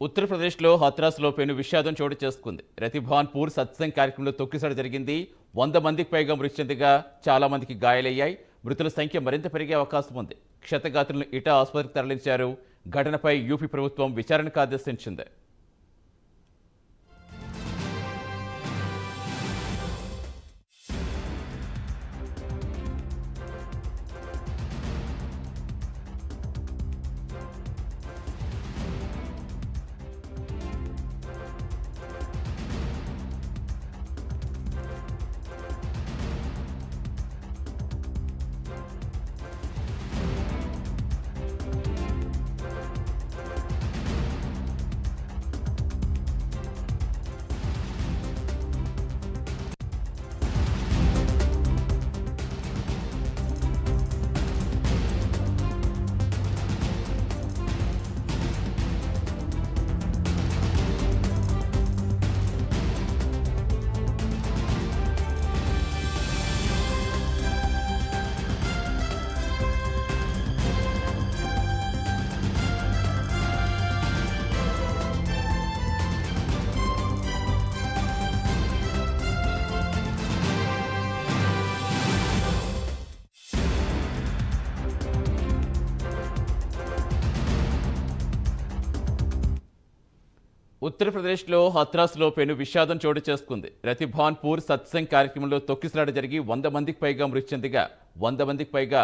ఉత్తరప్రదేశ్లో హత్రాస్లో పెను విషాదం చోటు చేసుకుంది. రతిభాన్పూర్ సత్సంగ్ కార్యక్రమంలో తొక్కిసలాట జరిగింది. 100 మందికి పైగా మృతి చెందగా చాలా మందికి గాయాలయ్యాయి. మృతుల సంఖ్య మరింత పెరిగే అవకాశం ఉంది. క్షతగాత్రులను ఇటా ఆసుపత్రికి తరలించారు. ఘటనపై యూపీ ప్రభుత్వం విచారణకు ఆదేశించింది. ఉత్తరప్రదేశ్లో హత్రాస్లో పెను విషాదం చోటు చేసుకుంది. రతిభాన్పూర్ సత్సంగ్ కార్యక్రమంలో తొక్కిసలాట జరిగి 100 మందికి పైగా మృతి చెందగా 100 మందికి పైగా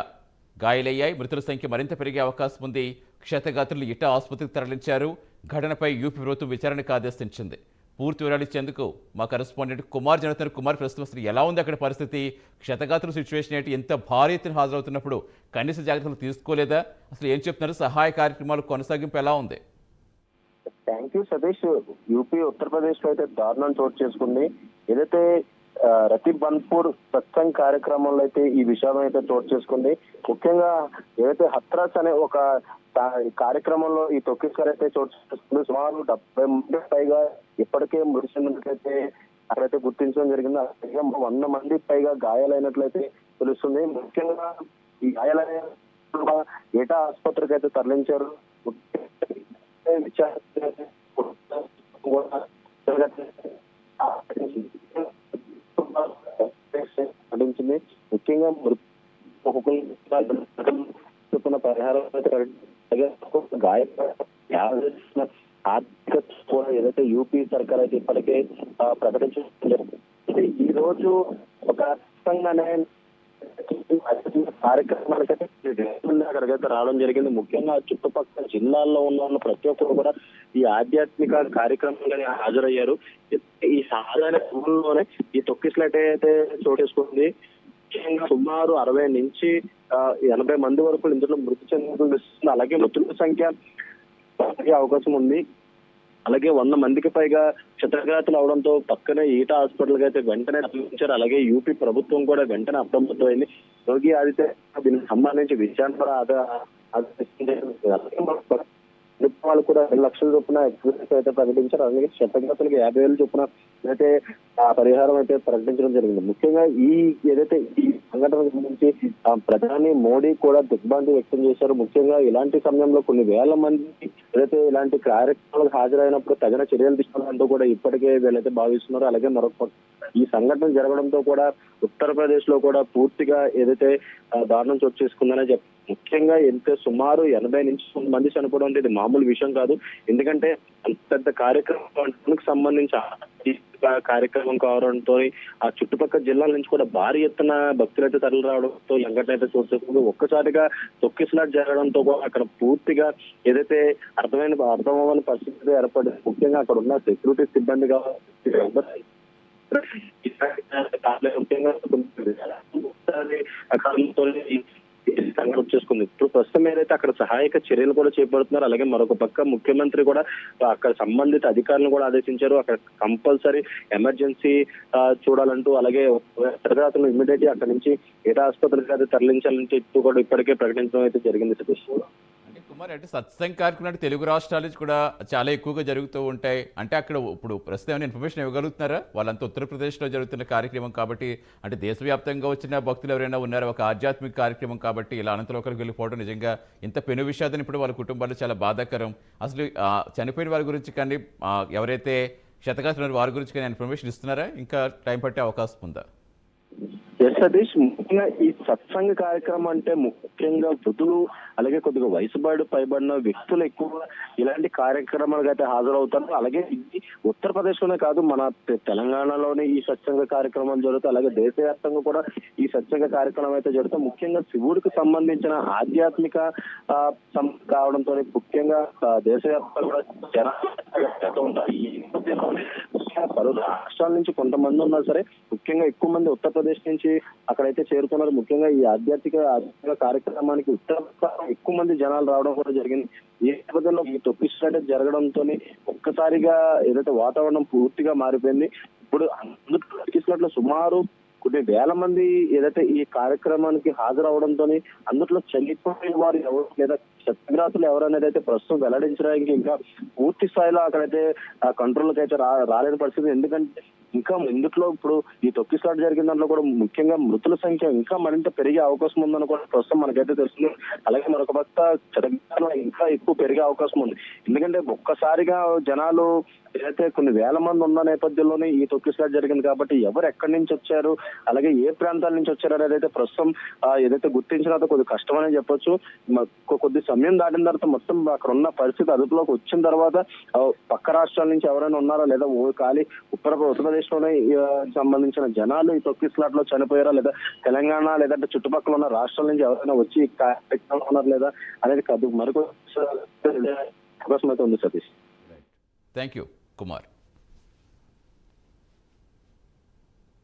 గాయాలయ్యాయి. మృతుల సంఖ్య మరింత పెరిగే అవకాశం ఉంది. క్షతగాత్రులు ఇటా ఆసుపత్రికి తరలించారు. ఘటనపై యూపీ ప్రభుత్వం విచారణకు ఆదేశించింది. పూర్తి వివరాలు ఇచ్చేందుకు మా కరెస్పాండెంట్ కుమార్ జనతన్. కుమార్, ప్రస్తుతం అసలు ఎలా ఉంది అక్కడ పరిస్థితి? క్షతగాత్రుల సిచ్యువేషన్ ఏంటి? ఎంత భారీ ఎత్తున హాజరవుతున్నప్పుడు కనీస జాగ్రత్తలు తీసుకోలేదా? అసలు ఏం చెప్తున్నారు? సహాయ కార్యక్రమాలు కొనసాగింపు ఎలా ఉంది? Thank you Satish. UP Uttar Pradesh లో అయితే దారుణం చోటు చేసుకుంది. ఏదైతే రతిబన్పూర్ సత్సంగ్ కార్యక్రమంలో అయితే ఈ విషయం అయితే చోటు చేసుకుంది. ముఖ్యంగా ఏదైతే హత్రాస్ అనే ఒక కార్యక్రమంలో ఈ తొక్కిసలాట అయితే చోటు చేసుకుంది. సుమారు 70 మంది పైగా ఇప్పటికే మృతి చెందినట్లయితే అక్కడైతే గుర్తించడం జరిగింది. అలాగే 100 మంది పైగా గాయాలైనట్లయితే తెలుస్తుంది. ముఖ్యంగా ఈ గాయాలైన ఏటా ఆసుపత్రికి అయితే తరలించారు. నటించింది. ముఖ్యంగా చెప్పిన పరిహారం ఆర్థిక కూడా ఏదైతే యూపీ సర్కార్ అయితే ఇప్పటికే ప్రకటించడం. ఈ రోజు ఒక ఖచ్చితంగానే కార్యక్రమాలకైతే అక్కడికైతే రావడం జరిగింది. ముఖ్యంగా చుట్టుపక్కల జిల్లాల్లో ఉన్న ప్రతి ఒక్కరు కూడా ఈ ఆధ్యాత్మిక కార్యక్రమాలని హాజరయ్యారు. ఈ సాధారణ ఊళ్ళోనే ఈ తొక్కిసలాట అయితే చోటేసుకుంది. ముఖ్యంగా సుమారు 60 నుంచి 80 మంది వరకు ఇందులో మృతి చెందుతుంది. అలాగే మృతుల సంఖ్య అవకాశం ఉంది. అలాగే 100 మందికి పైగా క్షతగాతులు అవడంతో పక్కనే ఈటా హాస్పిటల్ అయితే వెంటనే తరలించారు. అలాగే యూపీ ప్రభుత్వం కూడా వెంటనే అప్రమత్తమైంది. యోగి ఆదిత్యనాథ్ దీనికి సంబంధించి విచారణ వాళ్ళు కూడా 2 లక్షల చొప్పున ఎక్స్ప్రెస్ అయితే ప్రకటించారు. అలాగే క్షతగాతులకు 50,000 చొప్పున అయితే పరిహారం అయితే ప్రకటించడం జరిగింది. ముఖ్యంగా ఏదైతే ఈ సంఘటన గురించి ప్రధాని మోడీ కూడా దిగ్భ్రాంతి వ్యక్తం చేశారు. ముఖ్యంగా ఇలాంటి సమయంలో కొన్ని వేల మంది ఏదైతే ఇలాంటి కార్యక్రమాలకు హాజరైనప్పుడు తగిన చర్యలు తీసుకోవాలంటూ కూడా ఇప్పటికే వీళ్ళైతే భావిస్తున్నారు. అలాగే మరొక ఈ సంఘటన జరగడంతో కూడా ఉత్తరప్రదేశ్ లో కూడా పూర్తిగా ఏదైతే దారుణం చోటు చేసుకుందనే చెప్పారు. ముఖ్యంగా ఎంత సుమారు 80 నుంచి 100 మంది చనిపోవడం అంటే ఇది మామూలు విషయం కాదు. ఎందుకంటే అంత పెద్ద కార్యక్రమానికి సంబంధించి కార్యక్రమం కావడంతో ఆ చుట్టుపక్కల జిల్లాల నుంచి కూడా భారీ ఎత్తున భక్తులైతే తరలి రావడంతో సంఘటన అయితే చోటు చేసుకుంది. ఒక్కసారిగా తొక్కిసలాట జరగడంతో కూడా అక్కడ పూర్తిగా ఏదైతే అర్థమవని పరిస్థితి ఏర్పడింది. ముఖ్యంగా అక్కడ ఉన్న సెక్యూరిటీ సిబ్బంది కావాలి ముఖ్యంగా సంఘటన వచ్చేసుకుంది. ఇప్పుడు ప్రస్తుతం ఏదైతే అక్కడ సహాయక చర్యలు కూడా చేపడుతున్నారు. అలాగే మరొక పక్క ముఖ్యమంత్రి కూడా అక్కడ సంబంధిత అధికారులను కూడా ఆదేశించారు. అక్కడ కంపల్సరీ ఎమర్జెన్సీ చూడాలంటూ, అలాగే తర్వాత ఇమ్మీడియట్ అక్కడ నుంచి ఏటా ఆసుపత్రికి అయితే తరలించాలంటే ఇప్పుడు కూడా ఇప్పటికే ప్రకటించడం అయితే జరిగింది. సతీష్. మరి అంటే సత్సంగ్ కార్యక్రమం అంటే తెలుగు రాష్ట్రాల నుంచి కూడా చాలా ఎక్కువగా జరుగుతూ ఉంటాయి. అంటే అక్కడ ఇప్పుడు ప్రస్తుతం ఏమైనా ఇన్ఫర్మేషన్ ఇవ్వగలుగుతున్నారా? వాళ్ళంతా ఉత్తరప్రదేశ్లో జరుగుతున్న కార్యక్రమం కాబట్టి, అంటే దేశవ్యాప్తంగా వచ్చిన భక్తులు ఎవరైనా ఉన్నారా? ఒక ఆధ్యాత్మిక కార్యక్రమం కాబట్టి ఇలా అనంతలోకాలకు వెళ్ళిపోవడం నిజంగా ఇంత పెను విషాదం ఇప్పుడు వాళ్ళ కుటుంబాల్లో చాలా బాధాకరం. అసలు చనిపోయిన వారి గురించి కానీ ఎవరైతే క్షతగాత్రులు వారి గురించి కానీ ఇన్ఫర్మేషన్ ఇస్తున్నారా? ఇంకా టైం పట్టే అవకాశం ఉందా? ఎస్ సతీష్, ముఖ్యంగా ఈ సత్సంగ కార్యక్రమం అంటే ముఖ్యంగా వృద్ధులు అలాగే కొద్దిగా వయసు పైబడిన వ్యక్తులు ఎక్కువ ఇలాంటి కార్యక్రమాలకు అయితే హాజరవుతారు. అలాగే ఇది ఉత్తరప్రదేశ్ లోనే కాదు, మన తెలంగాణలోనే ఈ సత్సంగ కార్యక్రమాలు జరుగుతాయి. అలాగే దేశవ్యాప్తంగా కూడా ఈ సత్సంగ కార్యక్రమం అయితే జరుగుతాయి. ముఖ్యంగా శివుడికి సంబంధించిన ఆధ్యాత్మిక కావడంతో ముఖ్యంగా దేశవ్యాప్తంగా కూడా జనాలు ఉంటారు. ఈ పలు రాష్ట్రాల నుంచి కొంతమంది ఉన్నా సరే, ముఖ్యంగా ఎక్కువ మంది ఉత్తరప్రదేశ్ నుంచి అక్కడైతే చేరుకున్నారు. ముఖ్యంగా ఈ ఆధ్యాత్మిక కార్యక్రమానికి ఎక్కువ మంది జనాలు రావడం కూడా జరిగింది. ఈ నేపథ్యంలో ఈ తొక్కిసలాట జరగడంతో ఒక్కసారిగా ఏదైతే వాతావరణం పూర్తిగా మారిపోయింది. ఇప్పుడు తొక్కిసలాట్లో సుమారు కొన్ని వేల మంది ఏదైతే ఈ కార్యక్రమానికి హాజరవడంతో అందులో చనిపోయిన వారు ఎవరు లేదా క్షతగ్రాసులు ఎవరనేది అయితే ప్రస్తుతం వెల్లడించడానికి ఇంకా పూర్తి స్థాయిలో అక్కడైతే కంట్రోల్కి అయితే రాలేని పరిస్థితి. ఎందుకంటే ఇంకా ఇందులో ఇప్పుడు ఈ తొక్కిసలాట జరిగిన దాంట్లో కూడా ముఖ్యంగా మృతుల సంఖ్య ఇంకా మరింత పెరిగే అవకాశం ఉందని కూడా ప్రస్తుతం మనకైతే తెలుస్తుంది. అలాగే మరొక పక్క క్షతగాత్రులు ఇంకా ఎక్కువ పెరిగే అవకాశం ఉంది. ఎందుకంటే ఒక్కసారిగా జనాలు ఏదైతే కొన్ని వేల మంది ఉన్న నేపథ్యంలోనే ఈ తొక్కిసలాట జరిగింది కాబట్టి ఎవరు ఎక్కడి నుంచి వచ్చారు, అలాగే ఏ ప్రాంతాల నుంచి వచ్చారు అనేది అయితే ప్రస్తుతం ఏదైతే గుర్తించినంత కొద్ది కష్టమనే చెప్పొచ్చు. కొద్ది సమయం దాటిన తర్వాత మొత్తం అక్కడ ఉన్న పరిస్థితి అదుపులోకి వచ్చిన తర్వాత పక్క రాష్ట్రాల నుంచి ఎవరైనా ఉన్నారా లేదా ఖాళీ ఉత్తరప్రదేశ్ లోనే సంబంధించిన జనాలు ఈ తొక్కిసలాట్ లో చనిపోయారా లేదా తెలంగాణ లేదంటే చుట్టుపక్కల ఉన్న రాష్ట్రాల నుంచి ఎవరైనా వచ్చి ఉన్నారు లేదా అనేది మరికొంత అవకాశం అయితే ఉంది సతీష్. Thank you Kumar.